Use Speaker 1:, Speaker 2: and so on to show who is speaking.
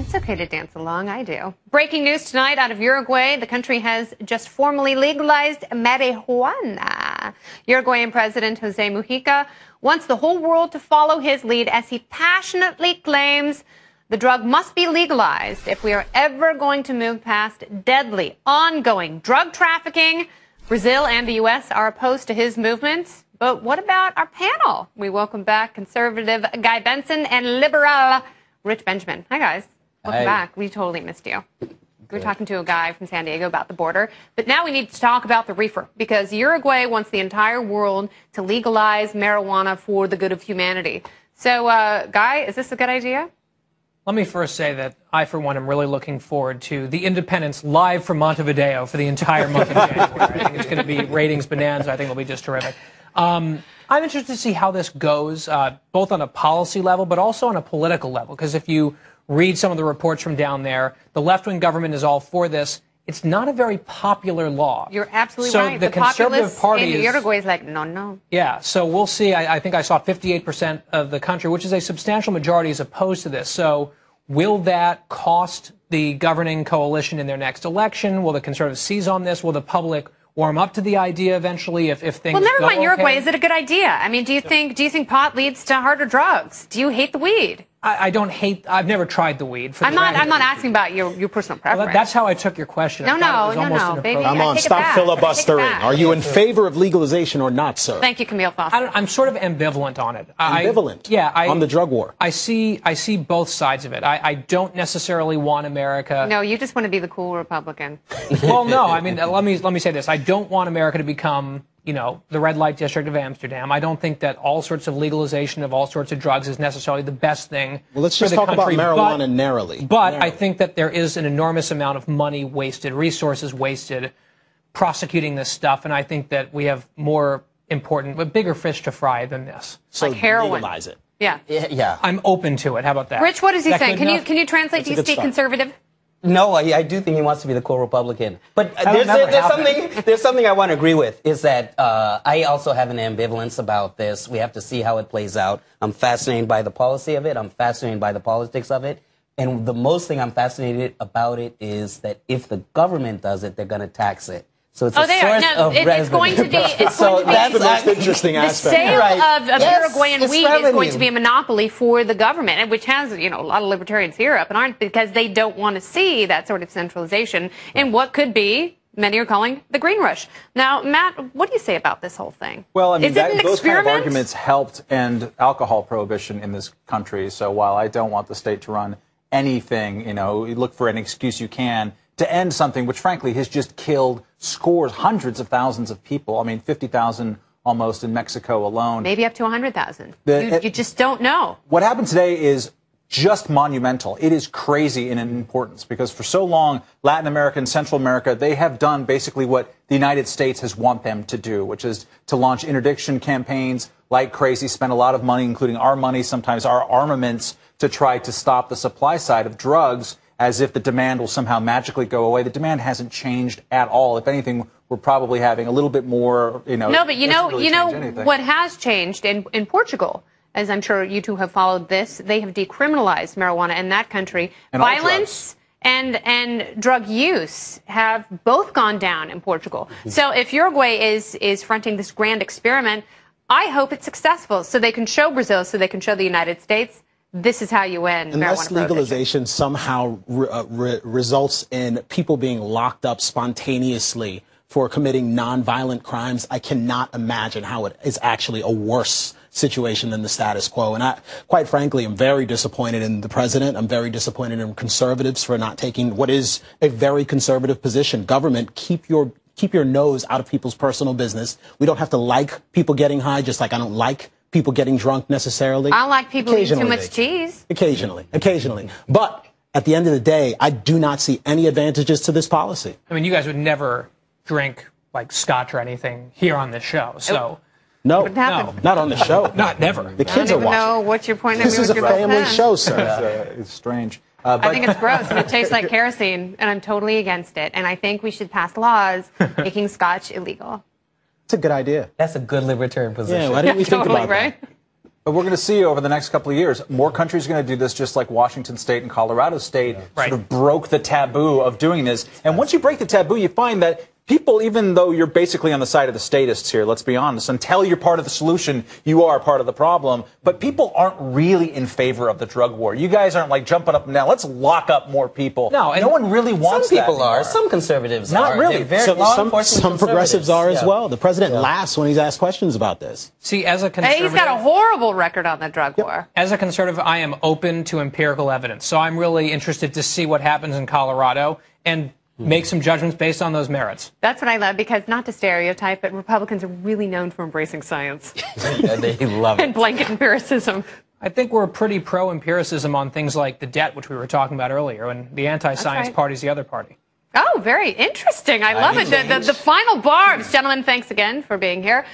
Speaker 1: It's okay to dance along. I do. Breaking news tonight out of Uruguay. The country has just formally legalized marijuana. Uruguayan President Jose Mujica wants the whole world to follow his lead as he passionately claims the drug must be legalized if we are ever going to move past deadly, ongoing drug trafficking. Brazil and the U.S. are opposed to his movements. But what about our panel? We welcome back conservative Guy Benson and liberal Rich Benjamin. Hi, guys. Welcome back. We totally missed you. We were talking to a guy from San Diego about the border. But now we need to talk about the reefer, because Uruguay wants the entire world to legalize marijuana for the good of humanity. So, Guy, is this a good idea?
Speaker 2: Let me first say that I, for one, am really looking forward to the Independence live from Montevideo for the entire month of January. I think it's going to be ratings bonanza. I think it'll be just terrific. I'm interested to see how this goes, both on a policy level, but also on a political level, because if you read some of the reports from down there, the left-wing government is all for this. It's not a very popular law.
Speaker 1: You're absolutely right.
Speaker 2: The Conservative Party
Speaker 1: in Uruguay is like, no.
Speaker 2: Yeah, so we'll see. I think I saw 58% of the country, which is a substantial majority, is opposed to this. So will that cost the governing coalition in their next election? Will the Conservatives seize on this? Will the public warm up to the idea eventually if things
Speaker 1: Well, never mind Uruguay.
Speaker 2: Okay?
Speaker 1: Is it a good idea? I mean, do you think pot leads to harder drugs? Do you hate the weed?
Speaker 2: I don't hate. I've never tried the weed.
Speaker 1: I'm not asking about your personal preference.
Speaker 2: Well, that's how I took your question.
Speaker 1: No, baby.
Speaker 3: Come on, stop filibustering. Are you in favor of legalization or not, sir?
Speaker 1: Thank you, Camille Foster.
Speaker 2: I'm sort of ambivalent on it.
Speaker 3: Ambivalent?
Speaker 2: On
Speaker 3: the drug war?
Speaker 2: I see both sides of it. I don't necessarily want America.
Speaker 1: No, you just want to be the cool Republican.
Speaker 2: Well, no. I mean, let me say this. I don't want America to become, the red light district of Amsterdam. I don't think that all sorts of legalization of all sorts of drugs is necessarily the best thing.
Speaker 3: Well, let's just talk about marijuana narrowly.
Speaker 2: But I think that there is an enormous amount of money wasted, resources wasted, prosecuting this stuff, and I think that we have more important, but bigger fish to fry than this.
Speaker 3: So
Speaker 1: like heroin.
Speaker 3: Legalize it.
Speaker 1: Yeah.
Speaker 2: I'm open to it. How about that?
Speaker 1: Rich, what is he saying? Can you translate? Do you speak conservative?
Speaker 4: No, I do think he wants to be the cool Republican. But there's something I want to agree with, is that I also have an ambivalence about this. We have to see how it plays out. I'm fascinated by the policy of it. I'm fascinated by the politics of it. And the most thing I'm fascinated about it is that if the government does it, they're going to tax it. So it's
Speaker 1: it's going to be.
Speaker 3: That's the most interesting aspect.
Speaker 1: The sale of Uruguayan weed is going to be a monopoly for the government, which has a lot of libertarians here up and aren't, because they don't want to see that sort of centralization in what could be, many are calling, the green rush. Now, Matt, what do you say about this whole thing?
Speaker 5: Well, I mean,
Speaker 1: those
Speaker 5: kind of arguments helped end alcohol prohibition in this country. So while I don't want the state to run anything, you look for an excuse you can to end something which, frankly, has just killed hundreds of thousands of people. I mean, 50,000 almost in Mexico alone. Maybe
Speaker 1: up to 100,000. You just don't know.
Speaker 5: What happened today is just monumental. It is crazy in importance, because for so long, Latin America and Central America, they have done basically what the United States has want them to do, which is to launch interdiction campaigns like crazy, spend a lot of money, including our money, sometimes our armaments, to try to stop the supply side of drugs, as if the demand will somehow magically go away. The demand hasn't changed at all. If anything, we're probably having a little bit more,
Speaker 1: No, but you know what has changed in Portugal, as I'm sure you two have followed this, they have decriminalized marijuana in that country.
Speaker 5: And
Speaker 1: violence and drug use have both gone down in Portugal. So if Uruguay is fronting this grand experiment, I hope it's successful, so they can show Brazil, so they can show the United States, this is how you end
Speaker 3: Unless legalization somehow results in people being locked up spontaneously for committing nonviolent crimes, I cannot imagine how it is actually a worse situation than the status quo. And I, quite frankly, am very disappointed in the president. I'm very disappointed in conservatives for not taking what is a very conservative position. Government, keep your nose out of people's personal business. We don't have to like people getting high, just like I don't like people getting drunk necessarily.
Speaker 1: I like people eating too much cheese.
Speaker 3: Occasionally. But at the end of the day, I do not see any advantages to this policy.
Speaker 2: I mean, you guys would never drink like scotch or anything here on this show, so.
Speaker 3: No, not on the show.
Speaker 2: Not never.
Speaker 3: The kids are watching.
Speaker 1: I don't even know what's your point of view.
Speaker 3: This is a family show, sir.
Speaker 5: It's strange.
Speaker 1: I think it's gross, and it tastes like kerosene, and I'm totally against it. And I think we should pass laws making scotch illegal.
Speaker 3: It's a good idea.
Speaker 4: That's a good libertarian position.
Speaker 3: Yeah, why didn't we think about
Speaker 1: right?
Speaker 3: that?
Speaker 5: But we're going to see over the next couple of years, more countries are going to do this, just like Washington State and Colorado State sort of broke the taboo of doing this. And once you break the taboo, you find that people, even though you're basically on the side of the statists here, let's be honest, until you're part of the solution, you are part of the problem. But people aren't really in favor of the drug war. You guys aren't like jumping up and down. Let's lock up more people. No, and no one really wants that.
Speaker 4: Some people are. Some conservatives
Speaker 5: are. Not really.
Speaker 3: Some progressives are as well. The president laughs when he's asked questions about this.
Speaker 2: See, as a conservative...
Speaker 1: He's got a horrible record on the drug war.
Speaker 2: As a conservative, I am open to empirical evidence. So I'm really interested to see what happens in Colorado and make some judgments based on those merits.
Speaker 1: That's what I love, because not to stereotype, but Republicans are really known for embracing science.
Speaker 4: They love it.
Speaker 1: And blanket empiricism.
Speaker 2: I think we're pretty pro-empiricism on things like the debt, which we were talking about earlier, and the anti-science party is the other party.
Speaker 1: Oh, very interesting. I love it. The final barbs. Gentlemen, thanks again for being here.